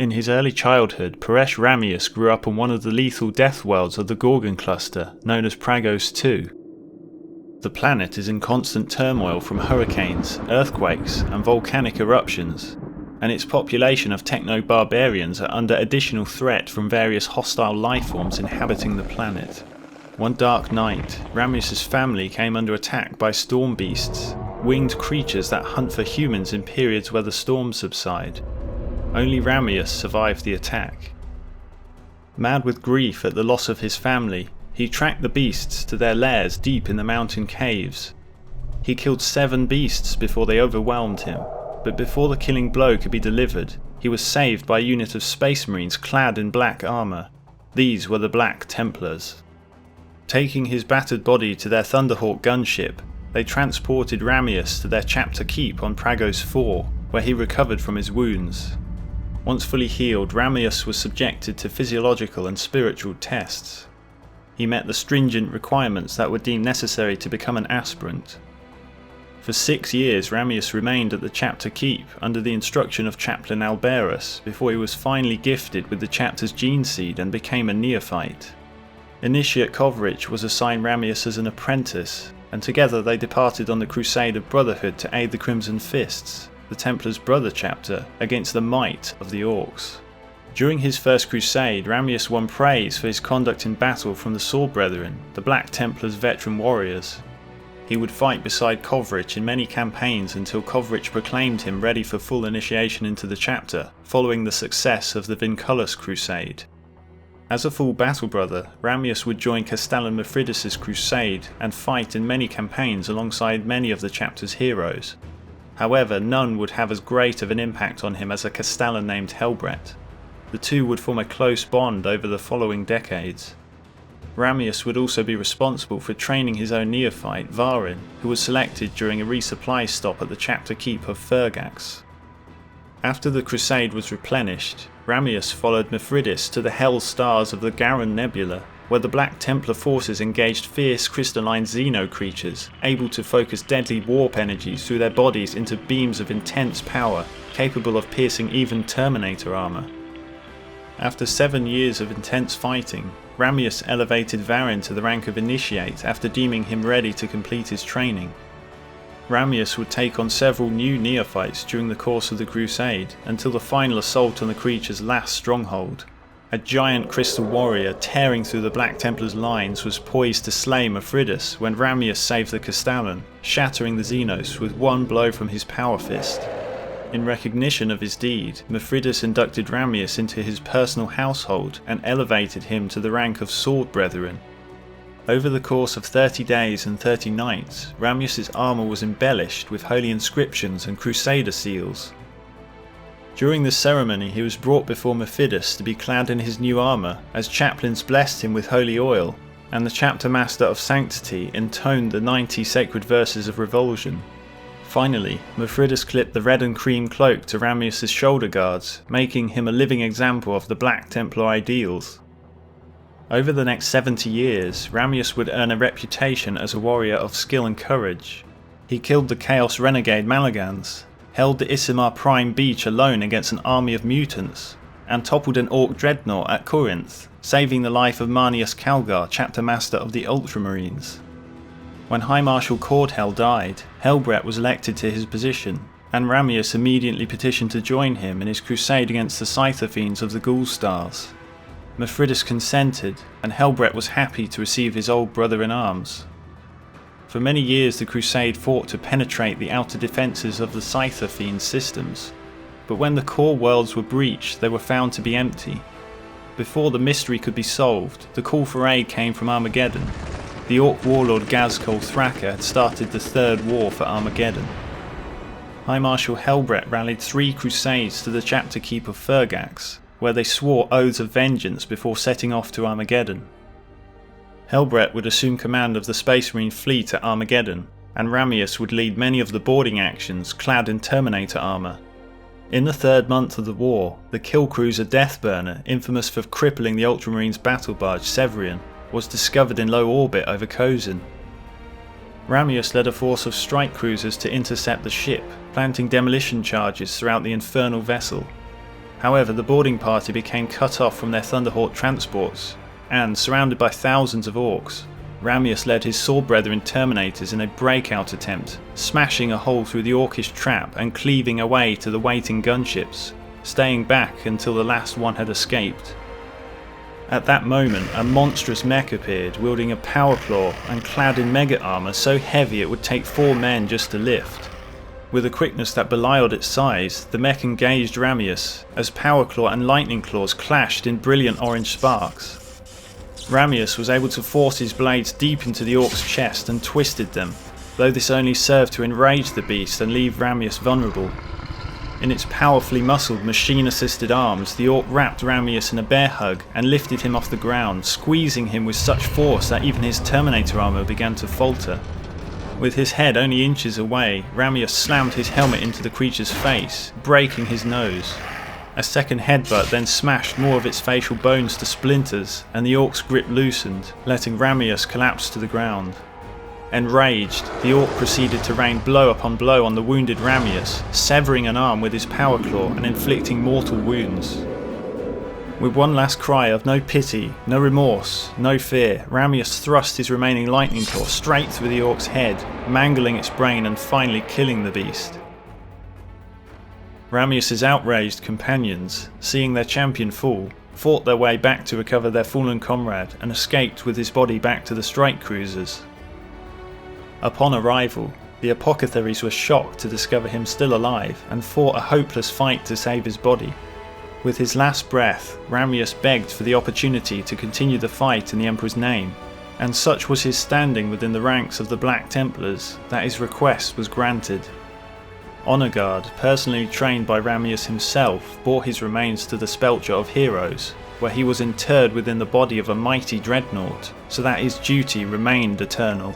In his early childhood, Brother Rammius grew up on one of the lethal death worlds of the Gorgon cluster, known as Pragos 2. The planet is in constant turmoil from hurricanes, earthquakes, and volcanic eruptions, and its population of techno-barbarians are under additional threat from various hostile lifeforms inhabiting the planet. One dark night, Rammius' family came under attack by storm beasts, winged creatures that hunt for humans in periods where the storms subside. Only Rammius survived the attack. Mad with grief at the loss of his family, he tracked the beasts to their lairs deep in the mountain caves. He killed 7 beasts before they overwhelmed him, but before the killing blow could be delivered, he was saved by a unit of Space Marines clad in black armour. These were the Black Templars. Taking his battered body to their Thunderhawk gunship, they transported Rammius to their chapter keep on Pragos 4, where he recovered from his wounds. Once fully healed, Rammius was subjected to physiological and spiritual tests. He met the stringent requirements that were deemed necessary to become an aspirant. For 6 years, Rammius remained at the chapter keep under the instruction of Chaplain Alberus before he was finally gifted with the chapter's gene seed and became a neophyte. Initiate Coverage was assigned Rammius as an apprentice, and together they departed on the Crusade of Brotherhood to aid the Crimson Fists, the Templars' brother chapter, against the might of the Orcs. During his first crusade, Rammius won praise for his conduct in battle from the Sword Brethren, the Black Templars' veteran warriors. He would fight beside Coverage in many campaigns until Coverage proclaimed him ready for full initiation into the chapter, following the success of the Vinculus Crusade. As a full battle brother, Rammius would join Castellan Mithridis' crusade and fight in many campaigns alongside many of the chapter's heroes. However, none would have as great of an impact on him as a Castellan named Helbret. The two would form a close bond over the following decades. Rammius would also be responsible for training his own neophyte, Varin, who was selected during a resupply stop at the chapter keep of Fergax. After the crusade was replenished, Rammius followed Mithridis to the Hell Stars of the Garon Nebula, where the Black Templar forces engaged fierce crystalline xeno creatures, able to focus deadly warp energies through their bodies into beams of intense power, capable of piercing even Terminator armour. After 7 years of intense fighting, Rammius elevated Varin to the rank of Initiate after deeming him ready to complete his training. Rammius would take on several new neophytes during the course of the Crusade, until the final assault on the creature's last stronghold. A giant crystal warrior tearing through the Black Templars' lines was poised to slay Mithridis when Rammius saved the Castellan, shattering the Xenos with one blow from his power fist. In recognition of his deed, Mithridis inducted Rammius into his personal household and elevated him to the rank of Sword Brethren. Over the course of 30 days and 30 nights, Rammius' armour was embellished with holy inscriptions and crusader seals. During this ceremony he was brought before Mithridis to be clad in his new armour, as chaplains blessed him with holy oil, and the chapter master of sanctity intoned the 90 sacred verses of revulsion. Finally, Mithridis clipped the red and cream cloak to Rammius' shoulder guards, making him a living example of the Black Templar ideals. Over the next 70 years, Rammius would earn a reputation as a warrior of skill and courage. He killed the Chaos Renegade Malagans, held the Issimar Prime Beach alone against an army of mutants, and toppled an Orc dreadnought at Corinth, saving the life of Marnius Calgar, chapter master of the Ultramarines. When High Marshal Cordhel died, Helbret was elected to his position, and Rammius immediately petitioned to join him in his crusade against the Scyther Fiends of the Ghoul Stars. Mithridis consented, and Helbret was happy to receive his old brother-in-arms. For many years the Crusade fought to penetrate the outer defences of the Scyther Fiend systems, but when the core worlds were breached they were found to be empty. Before the mystery could be solved, the call for aid came from Armageddon. The Orc warlord Ghazghkull Thraka had started the Third War for Armageddon. High Marshal Helbret rallied 3 crusades to the chapter keep of Fergax, where they swore oaths of vengeance before setting off to Armageddon. Helbret would assume command of the Space Marine fleet at Armageddon, and Rammius would lead many of the boarding actions clad in Terminator armour. In the 3rd month of the war, the kill cruiser Deathburner, infamous for crippling the Ultramarines battle barge Severian, was discovered in low orbit over Kozin. Rammius led a force of strike cruisers to intercept the ship, planting demolition charges throughout the infernal vessel. However, the boarding party became cut off from their Thunderhawk transports, and, surrounded by thousands of orcs, Rammius led his sword brethren Terminators in a breakout attempt, smashing a hole through the orcish trap and cleaving away to the waiting gunships, staying back until the last one had escaped. At that moment, a monstrous mech appeared, wielding a power claw and clad in mega armour so heavy it would take 4 men just to lift. With a quickness that belied its size, the mech engaged Rammius, as power claw and lightning claws clashed in brilliant orange sparks. Rammius was able to force his blades deep into the orc's chest and twisted them, though this only served to enrage the beast and leave Rammius vulnerable. In its powerfully muscled, machine-assisted arms, the orc wrapped Rammius in a bear hug and lifted him off the ground, squeezing him with such force that even his Terminator armour began to falter. With his head only inches away, Rammius slammed his helmet into the creature's face, breaking his nose. A second headbutt then smashed more of its facial bones to splinters, and the orc's grip loosened, letting Rammius collapse to the ground. Enraged, the orc proceeded to rain blow upon blow on the wounded Rammius, severing an arm with his power claw and inflicting mortal wounds. With one last cry of no pity, no remorse, no fear, Rammius thrust his remaining lightning claw straight through the orc's head, mangling its brain and finally killing the beast. Rammius's outraged companions, seeing their champion fall, fought their way back to recover their fallen comrade and escaped with his body back to the strike cruisers. Upon arrival, the apothecaries were shocked to discover him still alive and fought a hopeless fight to save his body. With his last breath, Rammius begged for the opportunity to continue the fight in the Emperor's name, and such was his standing within the ranks of the Black Templars that his request was granted. Honor Guard, personally trained by Rammius himself, bore his remains to the Spelcher of Heroes, where he was interred within the body of a mighty dreadnought, so that his duty remained eternal.